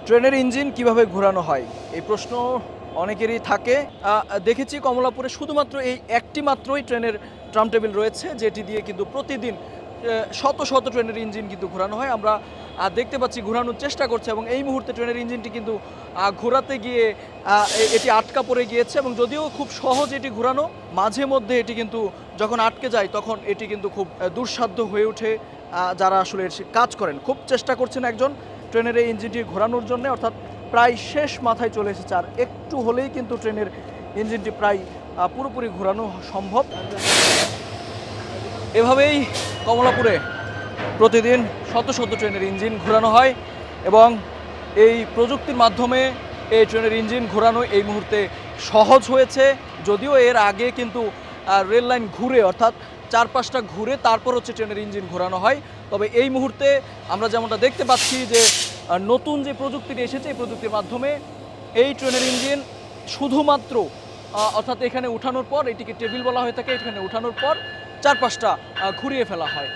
ট্রেনের ইঞ্জিন কিভাবে ঘোরানো হয় এই প্রশ্ন অনেকেরই থাকে। দেখেছি কমলাপুরে শুধুমাত্র এই একটি মাত্রই ট্রেনের ট্রাম টেবিল রয়েছে, যেটি দিয়ে কিন্তু প্রতিদিন শত শত ট্রেনের ইঞ্জিন কিন্তু ঘোরানো হয়। আমরা দেখতে পাচ্ছি ঘোরানোর চেষ্টা করছে, এবং এই মুহূর্তে ট্রেনের ইঞ্জিনটি কিন্তু ঘোরাতে গিয়ে এটি আটকা পড়ে গিয়েছে। এবং যদিও খুব সহজ এটি ঘোরানো, মাঝে মধ্যে এটি কিন্তু যখন আটকে যায় তখন এটি কিন্তু খুব দুঃসাধ্য হয়ে ওঠে। যারা আসলে কাজ করেন খুব চেষ্টা করছেন একজন ট্রেনের এই ইঞ্জিনটি ঘোরানোর জন্য, অর্থাৎ প্রায় শেষ মাথায় চলে এসেছে। আর একটু হলেই কিন্তু ট্রেনের ইঞ্জিনটি প্রায় পুরোপুরি ঘোরানো সম্ভব। এভাবেই কমলাপুরে প্রতিদিন শত শত ট্রেনের ইঞ্জিন ঘোরানো হয়, এবং এই প্রযুক্তির মাধ্যমে এই ট্রেনের ইঞ্জিন ঘোরানো এই মুহূর্তে সহজ হয়েছে। যদিও এর আগে কিন্তু রেল লাইন ঘুরে, অর্থাৎ চারপাশটা ঘুরে তারপর হচ্ছে ট্রেনের ইঞ্জিন ঘোরানো হয়। তবে এই মুহূর্তে আমরা যেমনটা দেখতে পাচ্ছি যে নতুন যে প্রযুক্তিটি এসেছে, এই প্রযুক্তির মাধ্যমে এই ট্রেনের ইঞ্জিন শুধুমাত্র অর্থাৎ এখানে উঠানোর পর, এটিকে টেবিল বলা হয়ে থাকে, এখানে উঠানোর পর চারপাশটা ঘুরিয়ে ফেলা হয়।